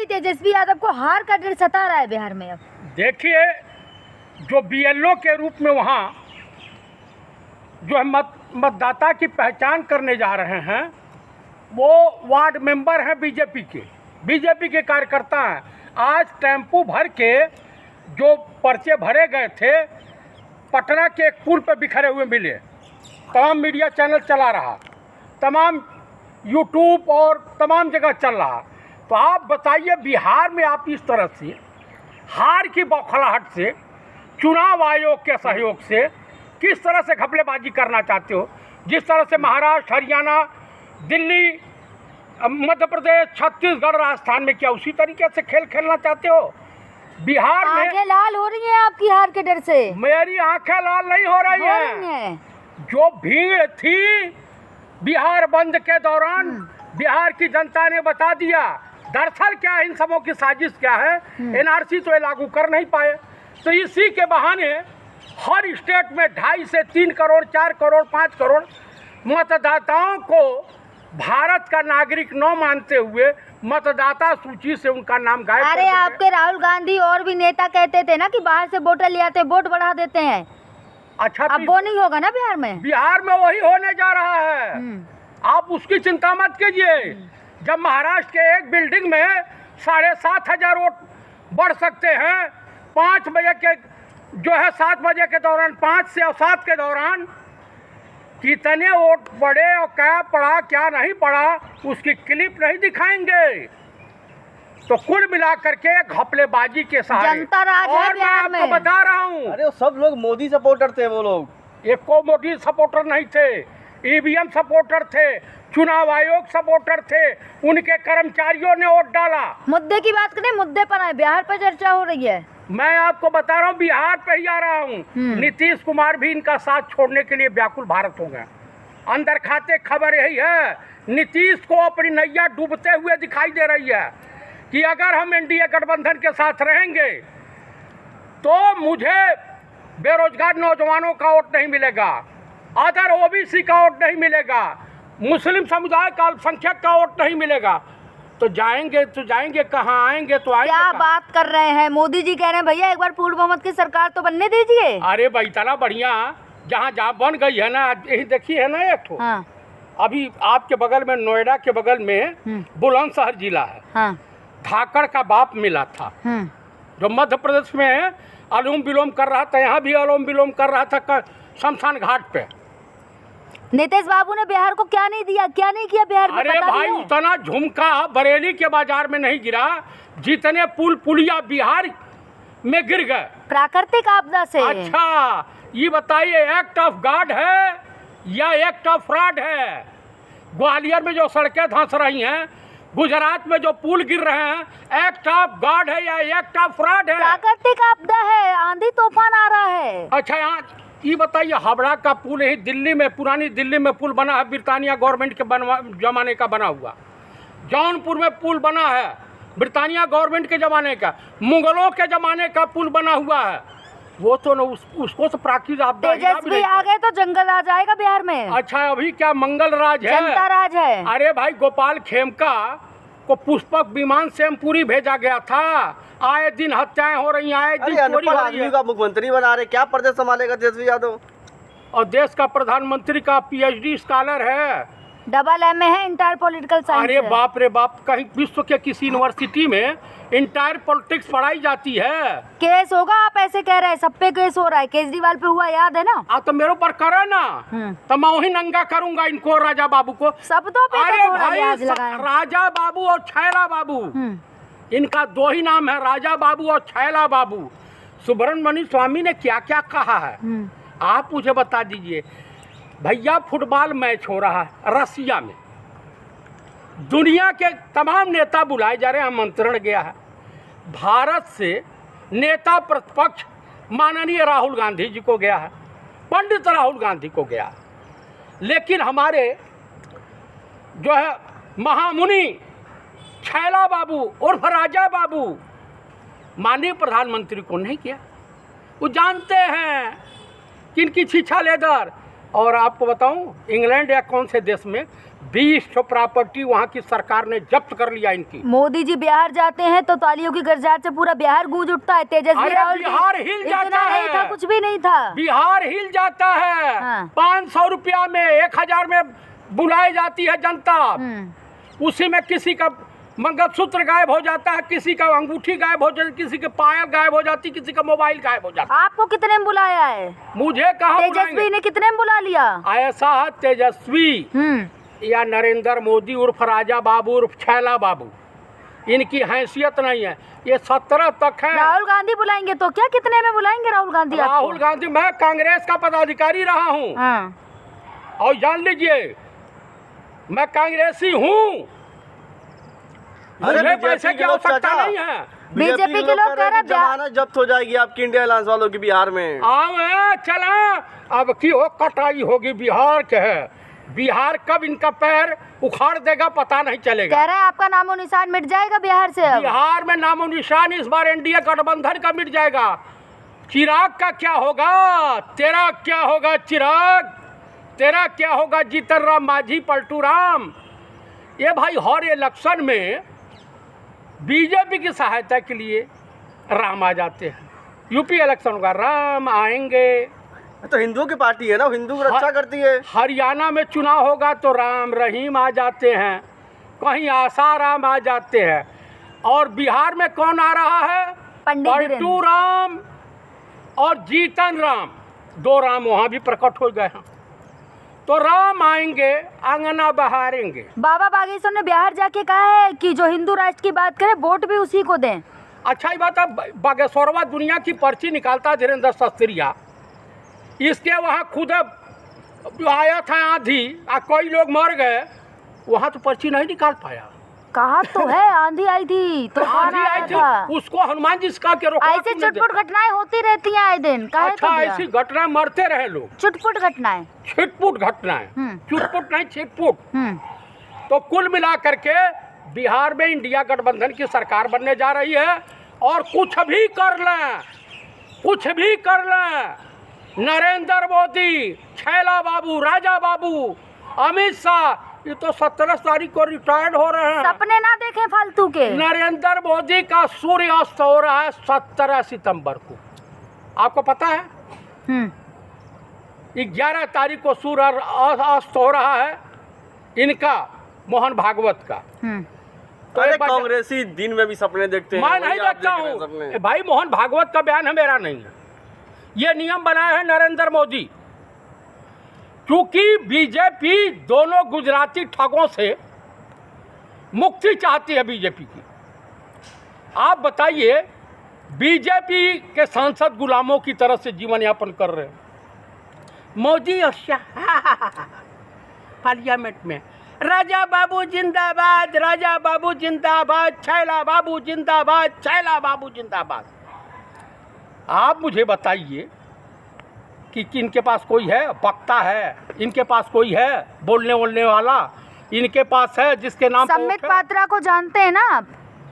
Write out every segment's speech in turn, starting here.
नहीं तेजस्वी यादव को हार का डर सता रहा है बिहार में अब? देखिए, जो बीएलओ के रूप में वहाँ जो है मतदाता की पहचान करने जा रहे हैं, वो वार्ड मेंबर हैं बीजेपी के कार्यकर्ता हैं। आज टेम्पू भर के जो पर्चे भरे गए थे, पटना के एक पुल पर बिखरे हुए मिले। तमाम मीडिया चैनल चला रहा, तमाम यूट्यूब और तमाम जगह चल रहा। तो आप बताइए, बिहार में आप इस तरह से हार की बौखलाहट से, चुनाव आयोग के सहयोग से किस तरह से घपलेबाजी करना चाहते हो? जिस तरह से महाराष्ट्र, हरियाणा, दिल्ली, मध्य प्रदेश, छत्तीसगढ़, राजस्थान में, क्या उसी तरीके से खेल खेलना चाहते हो? बिहार में आंखें लाल हो रही हैं आपकी हार के डर से? मेरी आंखें लाल नहीं हो रही हैं। जो भीड़ थी बिहार बंद के दौरान, बिहार की जनता ने बता दिया दरअसल क्या इन सबों की साजिश क्या है। एनआरसी तो ये लागू कर नहीं पाए, तो इसी के बहाने हर स्टेट में 2.5 से 3 करोड़, 4 करोड़, 5 करोड़ मतदाताओं को भारत का नागरिक न मानते हुए मतदाता सूची से उनका नाम गायब। अरे आपके राहुल गांधी और भी नेता कहते थे ना कि बाहर से वोटर ले आते, वोट बढ़ा देते हैं। अच्छा, अब वो नहीं होगा ना बिहार में? बिहार में वही होने जा रहा है। आप उसकी चिंता मत कीजिए। जब महाराष्ट्र के एक बिल्डिंग में 7,500 वोट बढ़ सकते हैं, 5 बजे के जो है 7 बजे के दौरान, 5 से 7 के दौरान कितने वोट पड़े और क्या पड़ा क्या नहीं पड़ा, उसकी क्लिप नहीं दिखाएंगे। तो कुल मिलाकर के घपलेबाजी के सहारे जनता राज है और मैं आपको बता रहा हूँ, अरे सब लोग मोदी सपोर्टर थे। वो लोग एक को मोदी सपोर्टर नहीं थे, ईवीएम सपोर्टर थे, चुनाव आयोग सपोर्टर थे, उनके कर्मचारियों ने वोट डाला। मुद्दे की बात करें, मुद्दे पर आए, बिहार पर चर्चा हो रही है। मैं आपको बता रहा हूँ, बिहार पे ही आ रहा हूँ। नीतीश कुमार भी इनका साथ छोड़ने के लिए व्याकुल भारत हो गए। अंदर खाते खबर यही है, नीतीश को अपनी नैया डूबते हुए दिखाई दे रही है कि अगर हम एनडीए गठबंधन के साथ रहेंगे तो मुझे बेरोजगार नौजवानों का वोट नहीं मिलेगा, अदर ओबीसी का वोट नहीं मिलेगा, मुस्लिम समुदाय का अल्पसंख्यक का वोट नहीं मिलेगा। तो जाएंगे कहाँ, आएंगे तो आएंगे। क्या बात कर रहे हैं? मोदी जी कह रहे हैं भैया एक बार पूर्ण बहुमत की सरकार तो बनने दीजिए। अरे भाई, इतना बढ़िया जहाँ बन गई है ना, यही देखी है ना एक ठो। हाँ। अभी आपके बगल में, नोएडा के बगल में बुलंदशहर जिला है। हाँ। धाकड़ का बाप मिला था, जो मध्य प्रदेश में अनुलोम विलोम कर रहा था, यहाँ भी अनुलोम विलोम कर रहा था शमशान घाट पे। नीतीश बाबू ने बिहार को क्या नहीं दिया, क्या नहीं किया बिहार में? अरे भाई, उतना झुमका बरेली के बाजार में नहीं गिरा जितने पुलिया बिहार में गिर गए प्राकृतिक आपदा से। अच्छा, ये बताइए, एक्ट ऑफ गॉड है या एक्ट ऑफ फ्रॉड है? ग्वालियर में जो सड़कें धंस रही हैं, गुजरात में जो पुल गिर रहे हैं, एक्ट ऑफ गॉड है या एक्ट ऑफ फ्रॉड है? प्राकृतिक आपदा है, आंधी तूफान आ रहा है। अच्छा, यहाँ ये बताइए, हावड़ा का पुल यही दिल्ली में, पुरानी दिल्ली में पुल बना है, ब्रिटानिया गवर्नमेंट के जमाने का बना हुआ। जौनपुर में पुल बना है, ब्रिटानिया गवर्नमेंट के ज़माने का, मुगलों के ज़माने का पुल बना हुआ है। वो तो न उसको तो प्राकृतिक आपदा। तेजस्वी आ गए तो जंगल आ जाएगा बिहार में। अच्छा, अभी क्या मंगल राज है, जनता राज है। अरे भाई, गोपाल खेमका को पुष्पक विमान से पूरी भेजा गया था। आए दिन हत्याएं हो रही हैं, आए दिन चोरी हो रही है। का मुख्यमंत्री बना रहे, क्या प्रदेश संभालेगा तेजस्वी यादव? और देश का प्रधानमंत्री का पीएचडी स्कॉलर है, डबल MA है, इंटर पॉलिटिकल साइंस। अरे बाप रे बाप, कहीं विश्व के किसी यूनिवर्सिटी में इंटायर पॉलिटिक्स पढ़ाई जाती है। केस होगा, आप ऐसे कह रहे हैं, सब पे केस हो रहा है। केजरीवाल पे हुआ, याद है ना? तो मेरे ऊपर करे ना, तो मैं वही नंगा करूंगा इनको, राजा बाबू को। सब तो पे अरे भाई, लगाए। राजा बाबू और छैला बाबू, इनका 2 ही नाम है, राजा बाबू और छैला बाबू। सुब्रमण्यम स्वामी ने क्या क्या कहा है, आप मुझे बता दीजिए। भैया, फुटबॉल मैच हो रहा है रसिया में, दुनिया के तमाम नेता बुलाए जा रहे हैं, आमंत्रण गया है। भारत से नेता प्रतिपक्ष माननीय राहुल गांधी जी को गया है, पंडित राहुल गांधी को गया है, लेकिन हमारे जो है महामुनि छैला बाबू उर्फ राजा बाबू माननीय प्रधानमंत्री को नहीं किया। वो जानते हैं कि इनकी छीछा लेदर और आपको बताऊं, इंग्लैंड या कौन से देश में 20 प्रॉपर्टी वहाँ की सरकार ने जब्त कर लिया इनकी। मोदी जी बिहार जाते हैं तो तालियों की गरजात से पूरा बिहार गूंज उठता है। तेजस्वी अरे राहुल जी, बिहार हिल इतना जाता नहीं था, है, कुछ भी नहीं था। बिहार हिल जाता है। हाँ। 500 रुपया में 1000 में बुलाई जाती है जनता, उसी में किसी का मंगलसूत्र गायब हो जाता है, किसी का अंगूठी गायब हो जाती, किसी के पायल गायब हो जाती, किसी का मोबाइल गायब हो जाता। आपको कितने में बुलाया है? मुझे कहा तेजस्वी ने कितने में बुला लिया? ऐसा है तेजस्वी या नरेंद्र मोदी उर्फ राजा बाबू उर्फ छैला बाबू, इनकी हैसियत नहीं है। ये 17 तक है। राहुल गांधी बुलाएंगे तो क्या, कितने में बुलाएंगे राहुल गांधी? राहुल गांधी, मैं कांग्रेस का पदाधिकारी रहा हूँ। हाँ। और जान लीजिए मैं कांग्रेसी हूँ, मुझे पैसे की आवश्यकता नहीं है। बीजेपी के लोग कह रहे हैं जमानत जब्त हो जाएगी आपकी इंडिया अलायंस वालों की बिहार में। आओ चला, अब की हो कटाई होगी बिहार के है। बिहार कब इनका पैर उखाड़ देगा पता नहीं चलेगा। कह रहे हैं आपका नामो निशान मिट जाएगा बिहार से अब। बिहार में नामो निशान इस बार एनडीए गठबंधन का मिट जाएगा। चिराग का क्या होगा, तेरा क्या होगा चिराग, तेरा क्या होगा जीतन राम मांझी पलटू राम। ये भाई हर इलेक्शन में बीजेपी की सहायता के लिए राम आ जाते हैं। यूपी इलेक्शन होगा राम आएंगे। तो हिंदुओं की पार्टी है ना, हिंदू की रक्षा करती है। हरियाणा में चुनाव होगा तो राम रहीम आ जाते हैं, कहीं आसाराम आ जाते हैं। और बिहार में कौन आ रहा है? पलटू राम और जीतन राम, 2 राम वहाँ भी प्रकट हो गए हैं। तो राम आएंगे, आंगना बहारेंगे। बाबा बागेश्वर ने बिहार जाके कहा है कि जो हिंदू राष्ट्र की बात करे वोट भी उसी को दें। अच्छा ही बात है, बागेश्वरवा दुनिया की पर्ची निकालता है धीरेन्द्र शास्त्रिया, इसके वहाँ खुद आया था आंधी, कोई लोग मर गए, वहाँ तो पर्ची नहीं निकाल पाया। कहा तो है आंधी आई थी, तो आंधी आई थी, उसको हनुमान जी का के रोका। ऐसे चुटपुट घटनाएं होती रहती हैं आए दिन। अच्छा, ऐसी घटनाएं मरते रहे लोग, चुटपुट घटनाएं, छिटपुट घटनाएं, चुटपुट नहीं छिटपुट। तो कुल मिला करके बिहार में इंडिया गठबंधन की सरकार बनने जा रही है। और कुछ भी कर लें, कुछ भी कर लें, नरेंद्र मोदी, छैला बाबू, राजा बाबू, अमित शाह, ये तो 17 तारीख को रिटायर्ड हो रहे हैं। सपने ना देखें फालतू के। नरेंद्र मोदी का सूर्य अस्त हो रहा है 17 सितंबर को, आपको पता है? 11 तारीख को सूर्य अस्त हो रहा है इनका, मोहन भागवत का। तो कांग्रेसी दिन में भी सपने देखते हैं। मैं नहीं देखता हूँ भाई, मोहन भागवत का बयान है, मेरा नहीं है। ये नियम बनाया है नरेंद्र मोदी, क्योंकि बीजेपी दोनों गुजराती ठगों से मुक्ति चाहती है बीजेपी की। आप बताइए, बीजेपी के सांसद गुलामों की तरह से जीवन यापन कर रहे हैं। मोदी और शाह पार्लियामेंट में राजा बाबू जिंदाबाद, राजा बाबू जिंदाबाद, छैला बाबू जिंदाबाद, छैला बाबू जिंदाबाद। आप मुझे बताइए कि इनके पास कोई है, वक्ता है, इनके पास कोई है बोलने वाला, इनके पास है जिसके नाम संबित पात्रा को जानते हैं ना आप?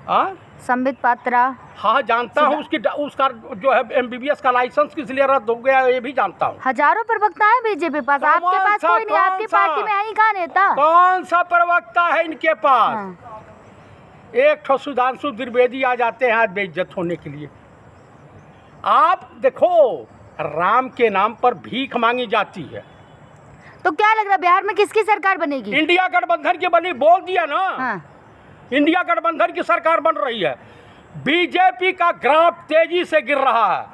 हाँ, संबित पात्रा, हाँ जानता हूँ। उसका जो है MBBS का लाइसेंस किस लिए रद्द हो गया ये भी जानता हूँ। हजारों प्रवक्ता है बीजेपी पास, आपके पास कोई नहीं। आपकी पार्टी में है ही कहाँ नेता? कौन सा प्रवक्ता है इनके पास? एक ठो सुधांशु द्विवेदी आ जाते हैं आज बेइज्जत होने के लिए। आप देखो, राम के नाम पर भीख मांगी जाती है। तो क्या लग रहा है बिहार में किसकी सरकार बनेगी? इंडिया गठबंधन की बनी, बोल दिया ना। इंडिया गठबंधन की सरकार बन रही है। बीजेपी का ग्राफ तेजी से गिर रहा है,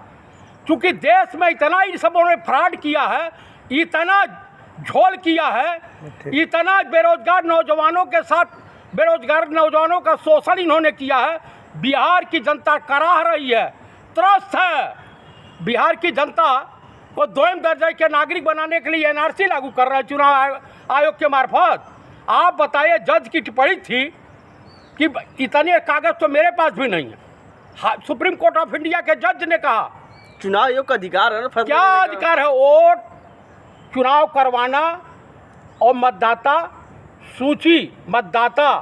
क्योंकि देश में इतना इन सबों ने फ्रॉड किया है, इतना झोल किया है, इतना बेरोजगार नौजवानों के साथ बेरोजगार नौजवानों का शोषण इन्होंने किया है। बिहार की जनता कराह रही है, त्रस्त है। बिहार की जनता को 2म दर्जे के नागरिक बनाने के लिए NRC लागू कर रहा है चुनाव आयोग के मार्फत। आप बताइए, जज की टिप्पणी थी कि इतने कागज तो मेरे पास भी नहीं है। सुप्रीम कोर्ट ऑफ इंडिया के जज ने कहा चुनाव आयोग का अधिकार है ना। क्या अधिकार है? वोट चुनाव करवाना और मतदाता सूची, मतदाता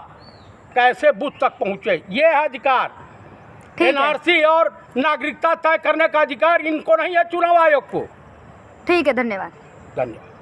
कैसे बूथ तक पहुंचे, ये है अधिकार। NRC और नागरिकता तय करने का अधिकार इनको नहीं है, चुनाव आयोग को। ठीक है, धन्यवाद। धन्यवाद।